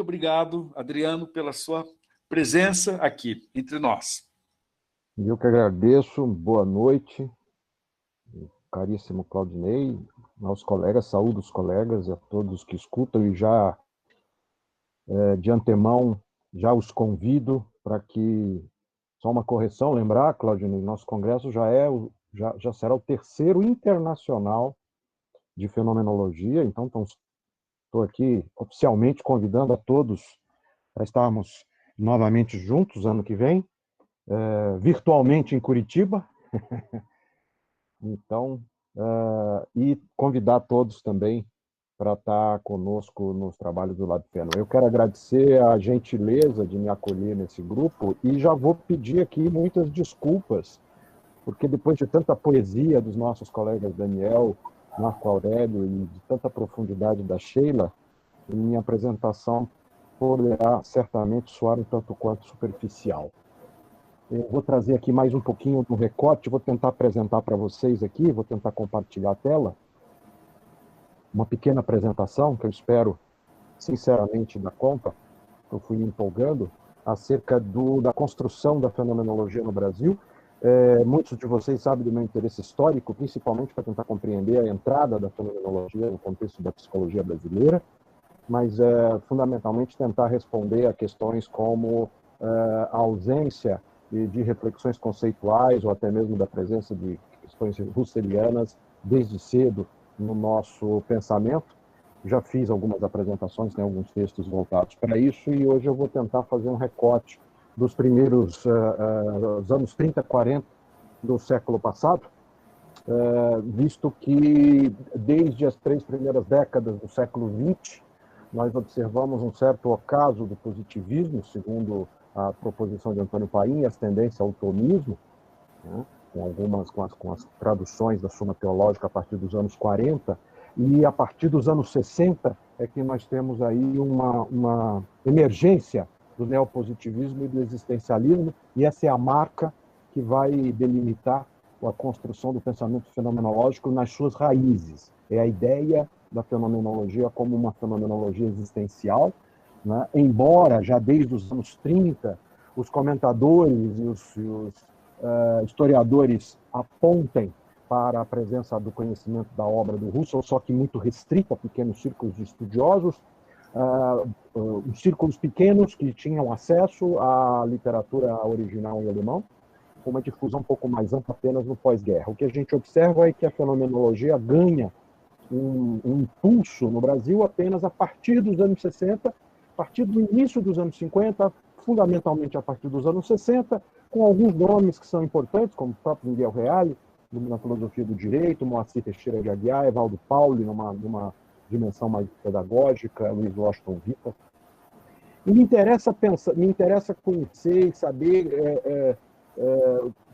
muito obrigado, Adriano, pela sua presença aqui entre nós. Eu que agradeço, boa noite, caríssimo Claudinei, aos colegas, saúdo os colegas, a todos que escutam, e já de antemão já os convido para que, só uma correção, lembrar, Claudinei, nosso congresso já será o terceiro internacional de fenomenologia, então estou aqui oficialmente convidando a todos para estarmos novamente juntos ano que vem, virtualmente em Curitiba. Então, e convidar todos também para estar conosco nos trabalhos do Lab Feno. Eu quero agradecer a gentileza de me acolher nesse grupo e já vou pedir aqui muitas desculpas, porque depois de tanta poesia dos nossos colegas Daniel, Marco Aurélio e de tanta profundidade da Sheila, minha apresentação poderá certamente soar um tanto quanto superficial. Eu vou trazer aqui mais um pouquinho do recorte, vou tentar apresentar para vocês aqui, vou tentar compartilhar a tela, uma pequena apresentação que eu espero, sinceramente, dar conta, que eu fui me empolgando, acerca da construção da fenomenologia no Brasil. Muitos de vocês sabem do meu interesse histórico, principalmente para tentar compreender a entrada da fenomenologia no contexto da psicologia brasileira, mas fundamentalmente tentar responder a questões como a ausência de reflexões conceituais ou até mesmo da presença de questões russelianas desde cedo no nosso pensamento. Já fiz algumas apresentações, tem alguns textos voltados para isso, e hoje eu vou tentar fazer um recorte dos primeiros anos 30, 40 do século passado, visto que desde as 3 primeiras décadas do século XX, nós observamos um certo ocaso do positivismo, segundo a proposição de Antônio Paim, as tendências ao tomismo, né, com as traduções da Suma Teológica a partir dos anos 40, e a partir dos anos 60 é que nós temos aí uma emergência do neopositivismo e do existencialismo, e essa é a marca que vai delimitar a construção do pensamento fenomenológico nas suas raízes. É a ideia da fenomenologia como uma fenomenologia existencial, né? Embora já desde os anos 30 os comentadores e os historiadores apontem para a presença do conhecimento da obra do Husserl, só que muito restrita a pequenos círculos de estudiosos, os círculos pequenos que tinham acesso à literatura original em alemão, com uma difusão um pouco mais ampla apenas no pós-guerra. O que a gente observa é que a fenomenologia ganha um impulso no Brasil apenas a partir dos anos 60, a partir do início dos anos 50, fundamentalmente a partir dos anos 60, com alguns nomes que são importantes, como o próprio Miguel Reale, na filosofia do direito, Moacir Teixeira de Aguiar, Evaldo Pauli, numa dimensão mais pedagógica, Luiz Washington Vitor. E me interessa conhecer e saber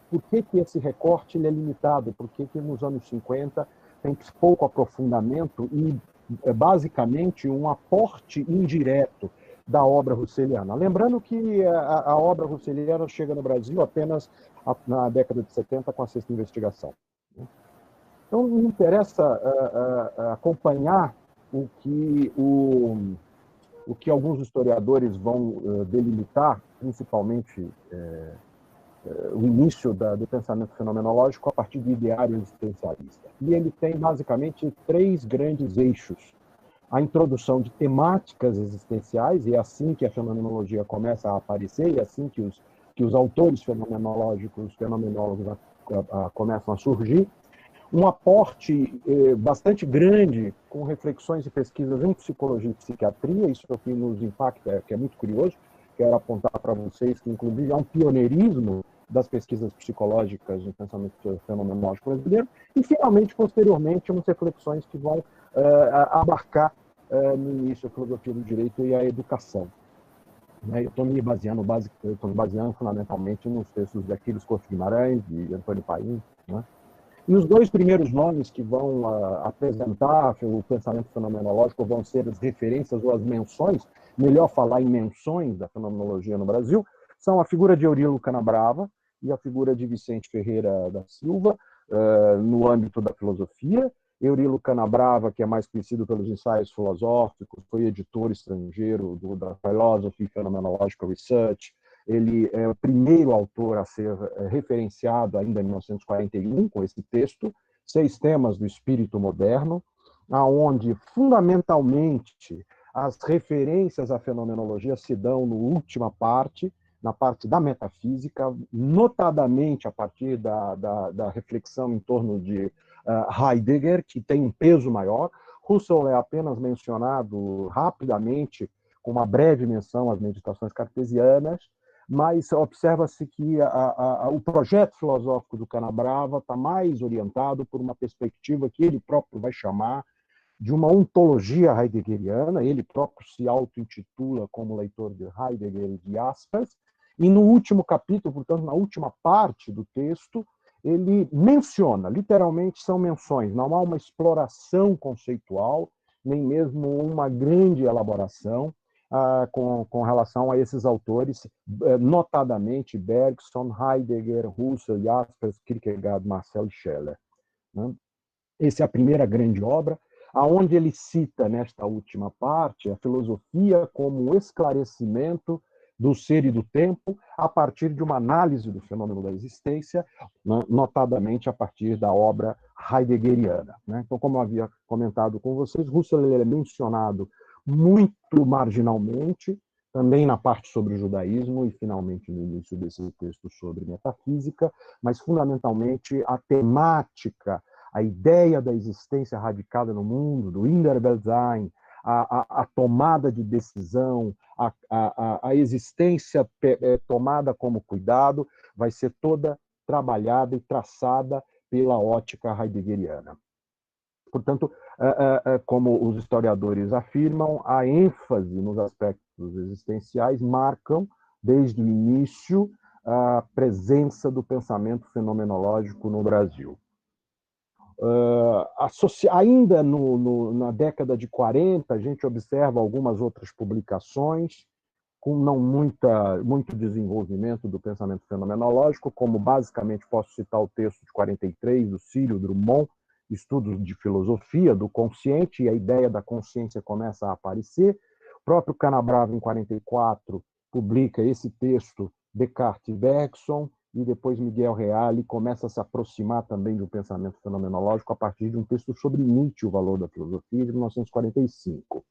por que esse recorte ele é limitado, por que nos anos 50 tem pouco aprofundamento e, basicamente, um aporte indireto da obra russeliana. Lembrando que a obra russeliana chega no Brasil apenas na década de 70 com a sexta investigação. Então, me interessa acompanhar o que alguns historiadores vão delimitar, principalmente o início do pensamento fenomenológico a partir do ideário existencialista. E ele tem, basicamente, 3 grandes eixos. A introdução de temáticas existenciais, e é assim que a fenomenologia começa a aparecer, e é assim que os autores fenomenólogos começam a surgir. Um aporte bastante grande com reflexões e pesquisas em psicologia e psiquiatria, isso é o que nos impacta, que é muito curioso. Quero apontar para vocês que, inclusive, há um pioneirismo das pesquisas psicológicas no pensamento fenomenológico brasileiro, e, finalmente, posteriormente, umas reflexões que vão abarcar, no início, a filosofia do direito e a educação. Eu estou me baseando fundamentalmente nos textos de Aquiles Couto Guimarães, de Antônio Paim, né? E os 2 primeiros nomes que vão apresentar o pensamento fenomenológico vão ser as referências ou as menções, melhor falar em menções da fenomenologia no Brasil, são a figura de Eurilo Canabrava e a figura de Vicente Ferreira da Silva, no âmbito da filosofia. Eurilo Canabrava, que é mais conhecido pelos ensaios filosóficos, foi editor estrangeiro da Philosophy Phenomenological Research. Ele é o primeiro autor a ser referenciado ainda em 1941 com esse texto, 6 temas do espírito moderno, aonde fundamentalmente as referências à fenomenologia se dão na última parte, na parte da metafísica, notadamente a partir da reflexão em torno de Heidegger, que tem um peso maior. Husserl é apenas mencionado rapidamente, com uma breve menção às meditações cartesianas, mas observa-se que o projeto filosófico do Canabrava está mais orientado por uma perspectiva que ele próprio vai chamar de uma ontologia heideggeriana. Ele próprio se auto-intitula como leitor de Heidegger e de Jaspers, e no último capítulo, portanto, na última parte do texto, ele menciona, literalmente são menções, não há uma exploração conceitual, nem mesmo uma grande elaboração com relação a esses autores, notadamente Bergson, Heidegger, Husserl, Jaspers, Kierkegaard, Marcel Scheller. Essa é a primeira grande obra, aonde ele cita, nesta última parte, a filosofia como esclarecimento do ser e do tempo, a partir de uma análise do fenômeno da existência, notadamente a partir da obra heideggeriana. Então, como eu havia comentado com vocês, Husserl é mencionado muito marginalmente, também na parte sobre o judaísmo e, finalmente, no início desse texto sobre metafísica, mas, fundamentalmente, a temática, a ideia da existência radicada no mundo, do Innerweltsein, a tomada de decisão, a existência tomada como cuidado, vai ser toda trabalhada e traçada pela ótica heideggeriana. Portanto, como os historiadores afirmam, a ênfase nos aspectos existenciais marcam, desde o início, a presença do pensamento fenomenológico no Brasil. Ainda na década de 40, a gente observa algumas outras publicações com não muito desenvolvimento do pensamento fenomenológico, como basicamente posso citar o texto de 43 do Círio Drummond, Estudos de Filosofia do Consciente, e a ideia da consciência começa a aparecer. O próprio Canabrava, em 44, publica esse texto, Descartes e Bergson, e depois Miguel Reale começa a se aproximar também do pensamento fenomenológico a partir de um texto sobre Nietzsche, o valor da filosofia, de 1945.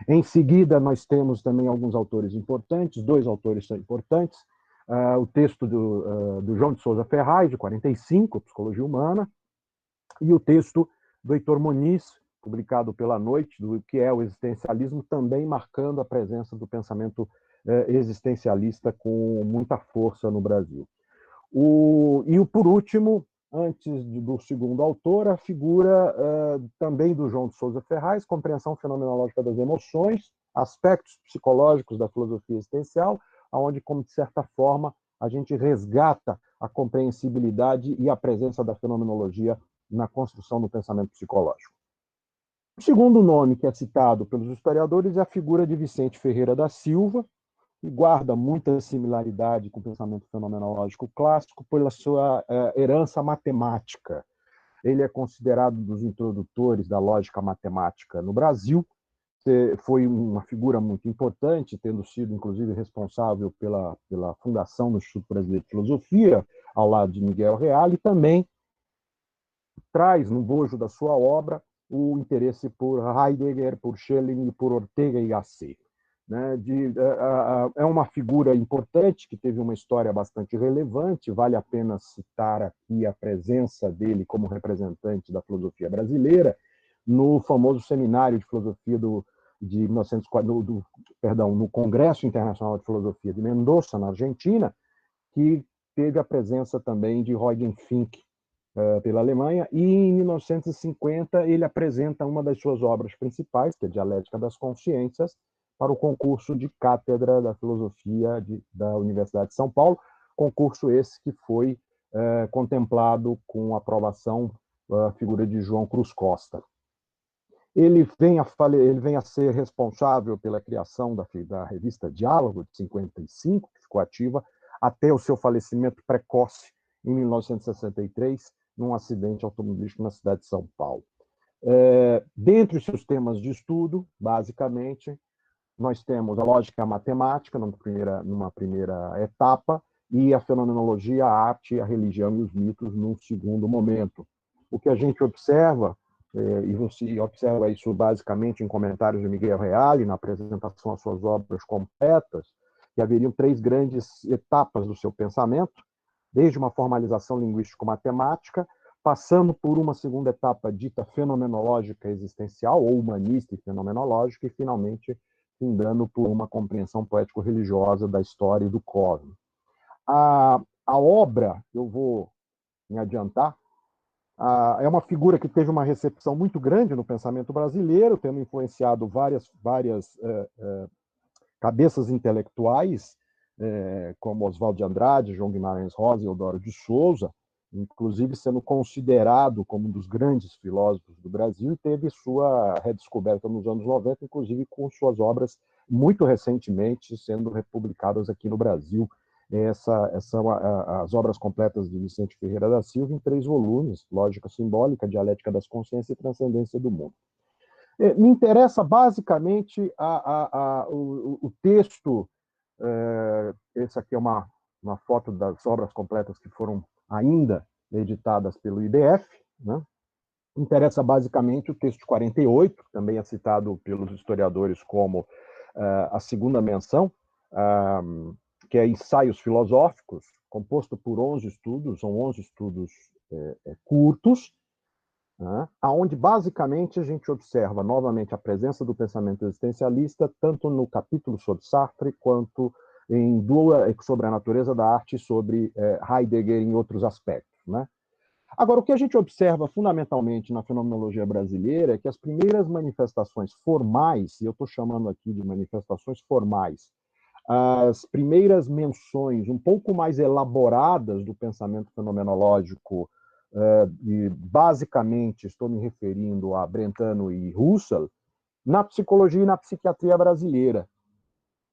Em seguida, nós temos também alguns autores importantes, 2 autores são importantes, o texto do João de Souza Ferraz, de 45, Psicologia Humana, e o texto do Heitor Muniz, publicado pela Noite, do que é o existencialismo, também marcando a presença do pensamento existencialista com muita força no Brasil. Por último, antes do segundo autor, a figura também do João de Souza Ferraz, Compreensão Fenomenológica das Emoções, Aspectos Psicológicos da Filosofia Existencial, onde, como de certa forma, a gente resgata a compreensibilidade e a presença da fenomenologia na construção do pensamento psicológico. O segundo nome que é citado pelos historiadores é a figura de Vicente Ferreira da Silva, que guarda muita similaridade com o pensamento fenomenológico clássico pela sua herança matemática. Ele é considerado dos introdutores da lógica matemática no Brasil, foi uma figura muito importante, tendo sido, inclusive, responsável pela fundação do Instituto Brasileiro de Filosofia, ao lado de Miguel Reale, e também traz no bojo da sua obra o interesse por Heidegger, por Schelling e por Ortega y Gasset. É uma figura importante, que teve uma história bastante relevante, vale a pena citar aqui a presença dele como representante da filosofia brasileira no famoso seminário de filosofia de 1940, no Congresso Internacional de Filosofia de Mendoza, na Argentina, que teve a presença também de Eugen Fink, pela Alemanha, e em 1950 ele apresenta uma das suas obras principais, que é Dialética das Consciências, para o concurso de cátedra da filosofia da Universidade de São Paulo, concurso esse que foi contemplado com aprovação a figura de João Cruz Costa. Ele vem a ser responsável pela criação da revista Diálogo, de 55, que ficou ativa, até o seu falecimento precoce, em 1963, num acidente automobilístico na cidade de São Paulo. Dentre os seus temas de estudo, basicamente, nós temos a lógica e a matemática, numa primeira etapa, e a fenomenologia, a arte, a religião e os mitos num segundo momento. O que a gente observa, e você observa isso basicamente em comentários de Miguel Reale, na apresentação das suas obras completas, que haveriam 3 grandes etapas do seu pensamento, desde uma formalização linguístico-matemática, passando por uma segunda etapa dita fenomenológica existencial, ou humanista e fenomenológica, e finalmente findando por uma compreensão poético-religiosa da história e do cosmos. A obra, eu vou me adiantar, é uma figura que teve uma recepção muito grande no pensamento brasileiro, tendo influenciado várias cabeças intelectuais, como Oswaldo de Andrade, João Guimarães Rosa e Eudoro de Souza, inclusive sendo considerado como um dos grandes filósofos do Brasil, e teve sua redescoberta nos anos 90, inclusive com suas obras muito recentemente sendo republicadas aqui no Brasil. Essas são as obras completas de Vicente Ferreira da Silva, em 3 volumes: Lógica Simbólica, Dialética das Consciências e Transcendência do Mundo. Me interessa basicamente o texto. Essa aqui é uma foto das obras completas que foram ainda editadas pelo IBF, né? Interessa basicamente o texto 48, que também é citado pelos historiadores como a segunda menção, que é Ensaios Filosóficos, composto por 11 estudos, são 11 estudos curtos, né? Onde basicamente a gente observa novamente a presença do pensamento existencialista, tanto no capítulo sobre Sartre, quanto em sobre a natureza da arte e sobre Heidegger em outros aspectos, né? Agora, o que a gente observa fundamentalmente na fenomenologia brasileira é que as primeiras manifestações formais, e eu estou chamando aqui de manifestações formais, as primeiras menções um pouco mais elaboradas do pensamento fenomenológico, e basicamente estou me referindo a Brentano e Husserl, na psicologia e na psiquiatria brasileira.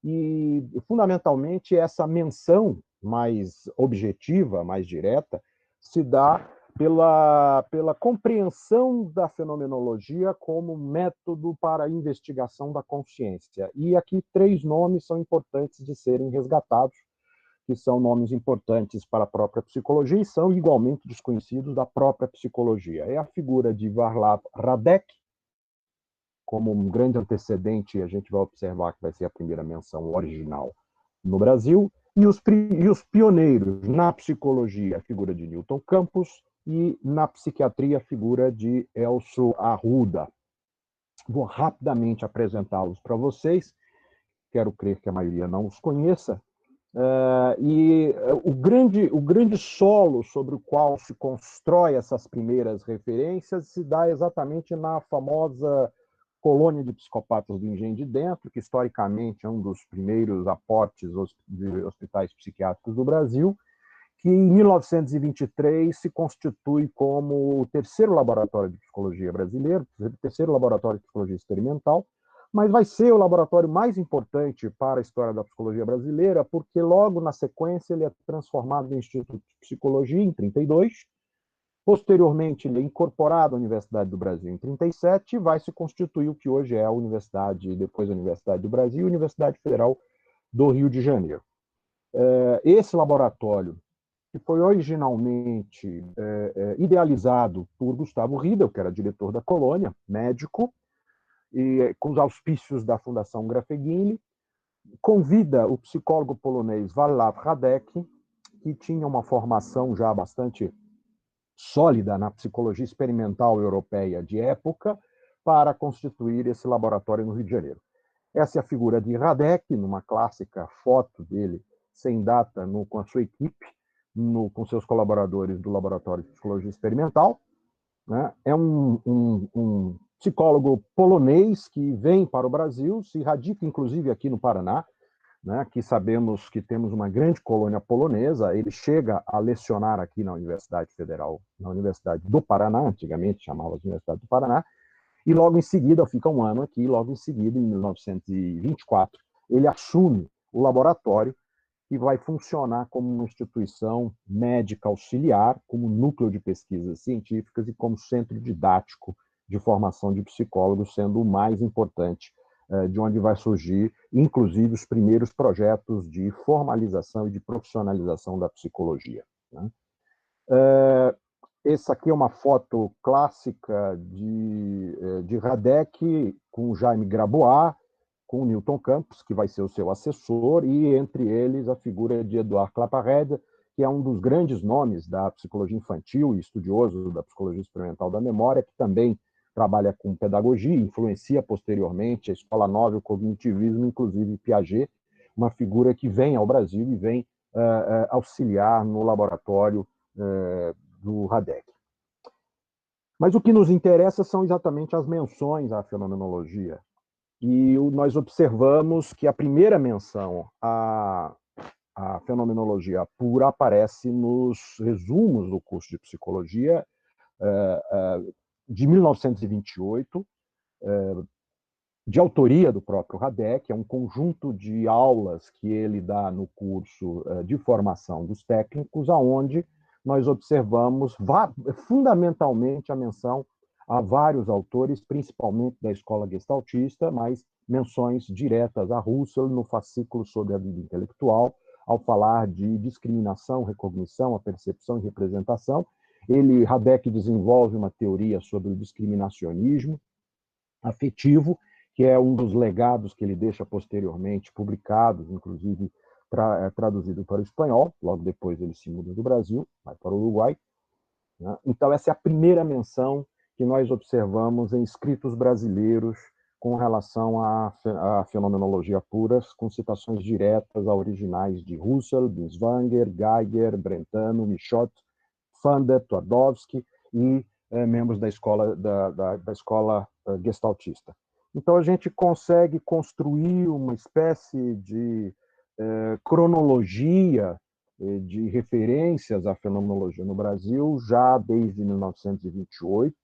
E, fundamentalmente, essa menção mais objetiva, mais direta, se dá pela compreensão da fenomenologia como método para a investigação da consciência. E aqui 3 nomes são importantes de serem resgatados, que são nomes importantes para a própria psicologia e são igualmente desconhecidos da própria psicologia. É a figura de Varlav Radek, como um grande antecedente, a gente vai observar que vai ser a primeira menção original no Brasil, e os pioneiros na psicologia, a figura de Newton Campos, e na psiquiatria, a figura de Elcio Arruda. Vou rapidamente apresentá-los para vocês, quero crer que a maioria não os conheça, e o grande solo sobre o qual se constrói essas primeiras referências se dá exatamente na famosa Colônia de Psicopatas do Engenho de Dentro, que historicamente é um dos primeiros aportes de hospitais psiquiátricos do Brasil, que em 1923 se constitui como o 3º laboratório de psicologia brasileiro, o 3º laboratório de psicologia experimental, mas vai ser o laboratório mais importante para a história da psicologia brasileira, porque logo na sequência ele é transformado em Instituto de Psicologia, em 1932, posteriormente ele é incorporado à Universidade do Brasil, em 1937, e vai se constituir o que hoje é a Universidade, depois a Universidade do Brasil, a Universidade Federal do Rio de Janeiro. Esse laboratório, que foi originalmente idealizado por Gustavo Riedel, que era diretor da Colônia, médico, e com os auspícios da Fundação Grafeghini, convida o psicólogo polonês Václav Radek, que tinha uma formação já bastante sólida na psicologia experimental europeia de época, para constituir esse laboratório no Rio de Janeiro. Essa é a figura de Radek, numa clássica foto dele, sem data, com a sua equipe, com seus colaboradores do Laboratório de Psicologia Experimental, né? É um psicólogo polonês que vem para o Brasil, se radica inclusive aqui no Paraná, né? Que sabemos que temos uma grande colônia polonesa. Ele chega a lecionar aqui na Universidade Federal, na Universidade do Paraná, antigamente chamava-se Universidade do Paraná, e logo em seguida, fica um ano aqui, logo em seguida, em 1924, ele assume o laboratório e vai funcionar como uma instituição médica auxiliar, como núcleo de pesquisas científicas e como centro didático de formação de psicólogos, sendo o mais importante, de onde vai surgir, inclusive, os primeiros projetos de formalização e de profissionalização da psicologia. Essa aqui é uma foto clássica de Radek com Jaime Grabois, com Newton Campos, que vai ser o seu assessor, e entre eles a figura de Edouard Claparède, que é um dos grandes nomes da psicologia infantil e estudioso da psicologia experimental da memória, que também trabalha com pedagogia, influencia posteriormente a escola nova e o cognitivismo, inclusive Piaget, uma figura que vem ao Brasil e vem auxiliar no laboratório do Radek. Mas o que nos interessa são exatamente as menções à fenomenologia. E nós observamos que a primeira menção à fenomenologia pura aparece nos resumos do curso de psicologia de 1928, de autoria do próprio Radek, é um conjunto de aulas que ele dá no curso de formação dos técnicos, aonde nós observamos fundamentalmente a menção a vários autores, principalmente da escola gestaltista, mas menções diretas a Husserl no fascículo sobre a vida intelectual, ao falar de discriminação, recognição, a percepção e representação. Radek desenvolve uma teoria sobre o discriminacionismo afetivo, que é um dos legados que ele deixa posteriormente publicados, inclusive traduzido para o espanhol. Logo depois ele se muda do Brasil, vai para o Uruguai. Então essa é a primeira menção que nós observamos em escritos brasileiros com relação à fenomenologia pura, com citações diretas a originais de Husserl, Binswanger, Geiger, Brentano, Michot, Fander, Twardowski e membros da escola gestaltista. Então a gente consegue construir uma espécie de cronologia de referências à fenomenologia no Brasil já desde 1928,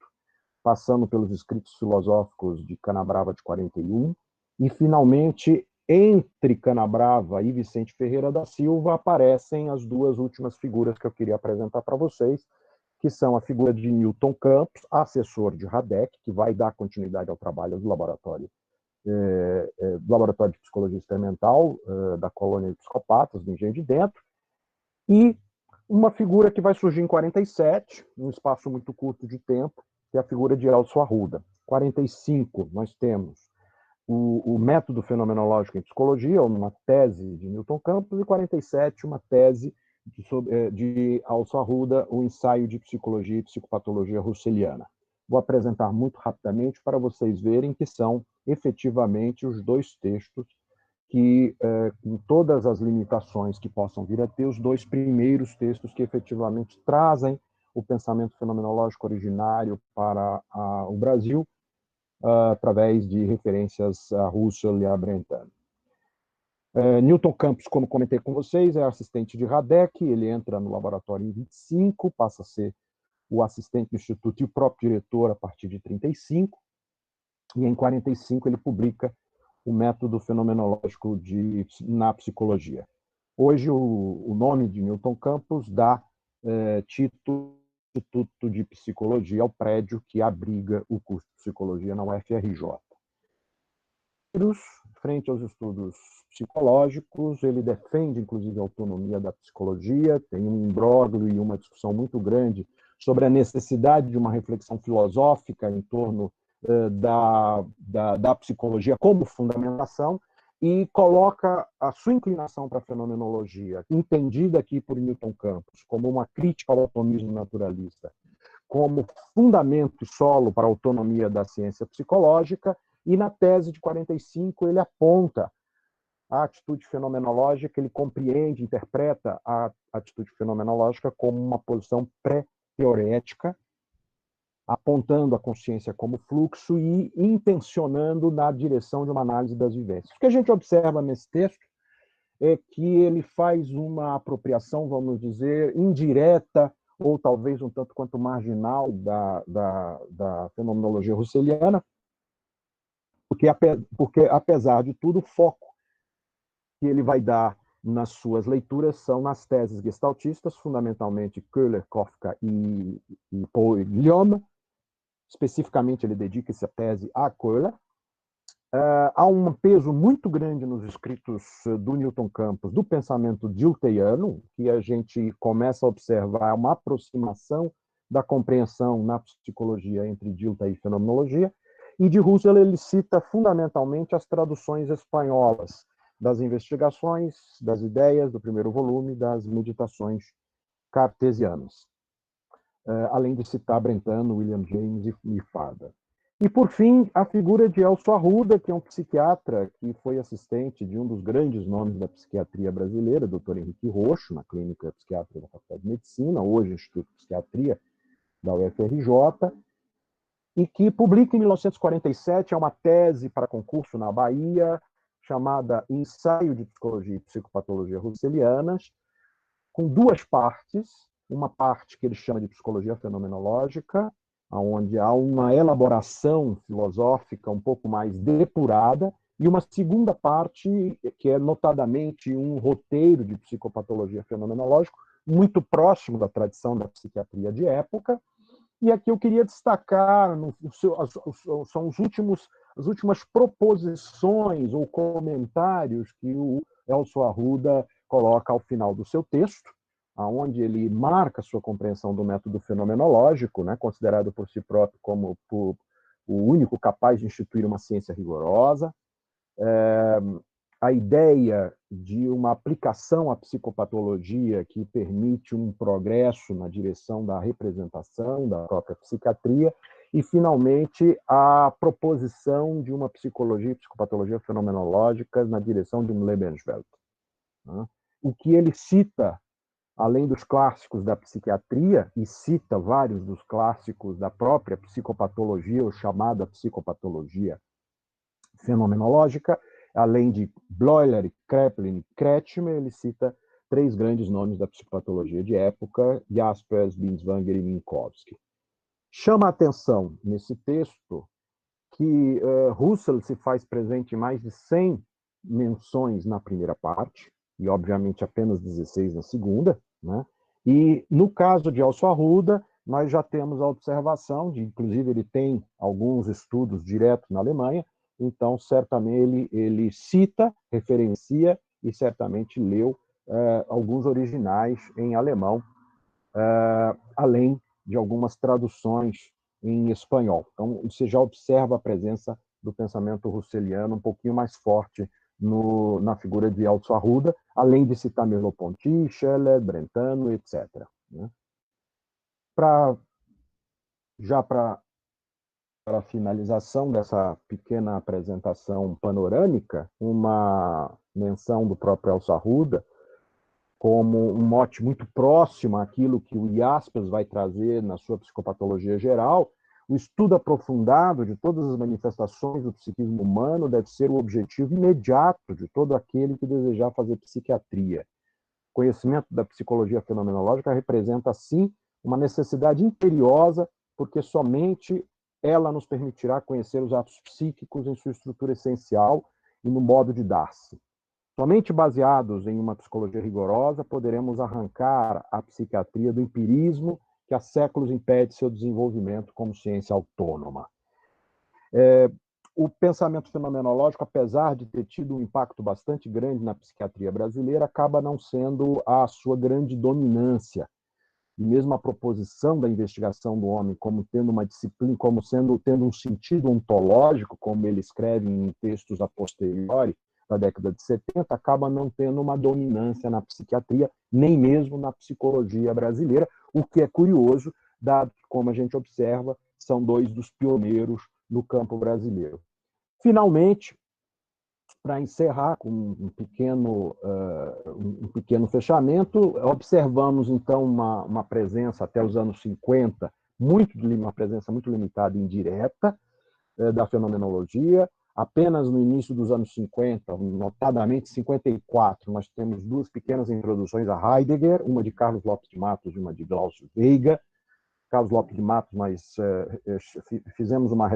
passando pelos escritos filosóficos de Canabrava de 41, e finalmente, entre Canabrava e Vicente Ferreira da Silva, aparecem as duas últimas figuras que eu queria apresentar para vocês, que são a figura de Newton Campos, assessor de Radek, que vai dar continuidade ao trabalho do Laboratório de Psicologia Experimental da Colônia de Psicopatas, do Engenho de Dentro, e uma figura que vai surgir em 47, num espaço muito curto de tempo, que é a figura de Elcio Arruda. 45, nós temos o método fenomenológico em psicologia, uma tese de Newton Campos, e 47, uma tese de Elcio Arruda, o ensaio de psicologia e psicopatologia russeliana. Vou apresentar muito rapidamente para vocês verem que são efetivamente os dois textos que, com todas as limitações que possam vir a ter, os dois primeiros textos que efetivamente trazem o pensamento fenomenológico originário para o Brasil, através de referências a Husserl e a Brentano. Newton Campos, como comentei com vocês, é assistente de Radek, ele entra no laboratório em 25, passa a ser o assistente do Instituto e o próprio diretor a partir de 35, e em 45 ele publica o método fenomenológico na psicologia. Hoje o nome de Newton Campos dá título Instituto de Psicologia ao prédio que abriga o curso de psicologia na UFRJ. Frente aos estudos psicológicos, ele defende, inclusive, a autonomia da psicologia, tem um imbróglio e uma discussão muito grande sobre a necessidade de uma reflexão filosófica em torno da psicologia como fundamentação, e coloca a sua inclinação para a fenomenologia, entendida aqui por Newton Campos, como uma crítica ao atomismo naturalista, como fundamento e solo para a autonomia da ciência psicológica, e na tese de 45 ele aponta a atitude fenomenológica, ele compreende, interpreta a atitude fenomenológica como uma posição pré-teorética, apontando a consciência como fluxo e intencionando na direção de uma análise das vivências. O que a gente observa nesse texto é que ele faz uma apropriação, vamos dizer, indireta, ou talvez um tanto quanto marginal da fenomenologia russeliana, porque apesar de tudo, o foco que ele vai dar nas suas leituras são nas teses gestaltistas, fundamentalmente Köhler, Kafka e Paul Guillaume. Especificamente, ele dedica essa tese a Köhler. Há um peso muito grande nos escritos do Newton Campos, do pensamento diltheiano, que a gente começa a observar uma aproximação da compreensão na psicologia entre Dilthey e fenomenologia. E de Husserl ele cita fundamentalmente as traduções espanholas das investigações, das ideias do primeiro volume, das meditações cartesianas, além de citar Brentano, William James e Fada. E, por fim, a figura de Elcio Arruda, que é um psiquiatra que foi assistente de um dos grandes nomes da psiquiatria brasileira, Dr. Henrique Roxo, na Clínica Psiquiátrica da Faculdade de Medicina, hoje Instituto de Psiquiatria da UFRJ, e que publica em 1947 uma tese para concurso na Bahia, chamada Ensaio de Psicologia e Psicopatologia Russelianas, com duas partes, uma parte que ele chama de psicologia fenomenológica, onde há uma elaboração filosófica um pouco mais depurada, e uma segunda parte, que é notadamente um roteiro de psicopatologia fenomenológica, muito próximo da tradição da psiquiatria de época. E aqui eu queria destacar, são as últimas proposições ou comentários que o Elcio Arruda coloca ao final do seu texto, onde ele marca sua compreensão do método fenomenológico, né, considerado por si próprio como o único capaz de instituir uma ciência rigorosa, a ideia de uma aplicação à psicopatologia que permite um progresso na direção da representação da própria psiquiatria, e, finalmente, a proposição de uma psicologia e psicopatologia fenomenológicas na direção de um Lebenswelt. O que ele cita, além dos clássicos da psiquiatria, e cita vários dos clássicos da própria psicopatologia, ou chamada psicopatologia fenomenológica, além de Bleuler, Kraepelin e Kretschmer, ele cita três grandes nomes da psicopatologia de época, Jaspers, Binswanger e Minkowski. Chama a atenção, nesse texto, que Husserl se faz presente em mais de 100 menções na primeira parte, e, obviamente, apenas 16 na segunda, né? E, no caso de Elcio Arruda, nós já temos a observação de, inclusive, ele tem alguns estudos direto na Alemanha, então, certamente, ele cita, referencia e certamente leu alguns originais em alemão, além de algumas traduções em espanhol. Então, você já observa a presença do pensamento russeliano um pouquinho mais forte na figura de Elcio Arruda, além de citar Merleau-Ponty, Scheller, Brentano, etc. Né? Para a finalização dessa pequena apresentação panorâmica, uma menção do próprio Elcio Arruda, como um mote muito próximo àquilo que o Jaspers vai trazer na sua psicopatologia geral, o estudo aprofundado de todas as manifestações do psiquismo humano deve ser o objetivo imediato de todo aquele que desejar fazer psiquiatria. O conhecimento da psicologia fenomenológica representa, assim, uma necessidade imperiosa, porque somente ela nos permitirá conhecer os atos psíquicos em sua estrutura essencial e no modo de dar-se. Somente baseados em uma psicologia rigorosa, poderemos arrancar a psiquiatria do empirismo que há séculos impede seu desenvolvimento como ciência autônoma. O pensamento fenomenológico, apesar de ter tido um impacto bastante grande na psiquiatria brasileira, acaba não sendo a sua grande dominância. E mesmo a proposição da investigação do homem como tendo uma disciplina, como tendo um sentido ontológico, como ele escreve em textos a posteriori, da década de 70, acaba não tendo uma dominância na psiquiatria, nem mesmo na psicologia brasileira, o que é curioso, dado que, como a gente observa, são dois dos pioneiros no campo brasileiro. Finalmente, para encerrar com um pequeno fechamento, observamos, então, uma presença até os anos 50, uma presença muito limitada e indireta da fenomenologia. Apenas no início dos anos 50, notadamente 54, nós temos duas pequenas introduções a Heidegger, uma de Carlos Lopes de Matos e uma de Glaucio Veiga. Carlos Lopes de Matos, nós fizemos uma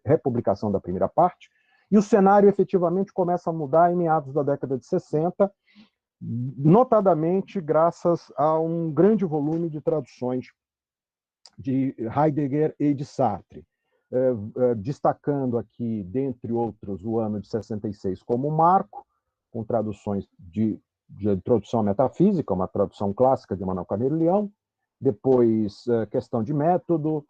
republicação da primeira parte, e o cenário efetivamente começa a mudar em meados da década de 60, notadamente graças a um grande volume de traduções de Heidegger e de Sartre, destacando aqui, dentre outros, o ano de 66 como marco, com traduções de introdução à metafísica, uma tradução clássica de Manuel Carneiro Leão, depois questão de método,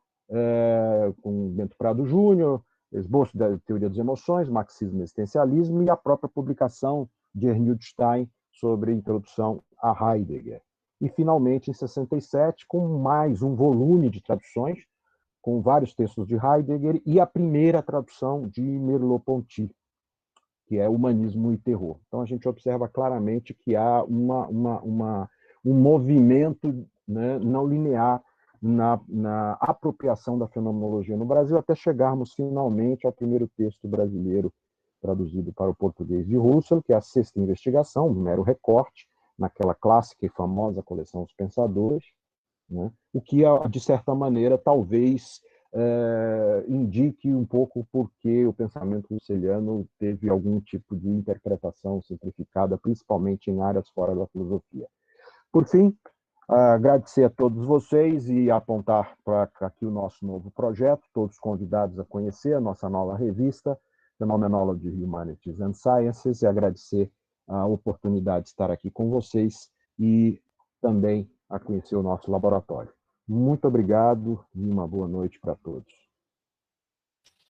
com Bento Prado Júnior, esboço da teoria das emoções, marxismo e existencialismo, e a própria publicação de Ernst Stein sobre introdução a Heidegger. E, finalmente, em 67, com mais um volume de traduções, com vários textos de Heidegger, e a primeira tradução de Merleau-Ponty, que é Humanismo e Terror. Então, a gente observa claramente que há um movimento, né, não linear na apropriação da fenomenologia no Brasil, até chegarmos, finalmente, ao primeiro texto brasileiro traduzido para o português de Husserl, que é a Sexta Investigação, um mero recorte, naquela clássica e famosa coleção Os Pensadores, né? O que, de certa maneira, talvez indique um pouco porque o pensamento husserliano teve algum tipo de interpretação simplificada, principalmente em áreas fora da filosofia. Por fim, agradecer a todos vocês e apontar para aqui o nosso novo projeto, todos convidados a conhecer a nossa nova revista, Phenomenology, Humanities and Sciences, e agradecer a oportunidade de estar aqui com vocês e também a conhecer o nosso laboratório. Muito obrigado e uma boa noite para todos.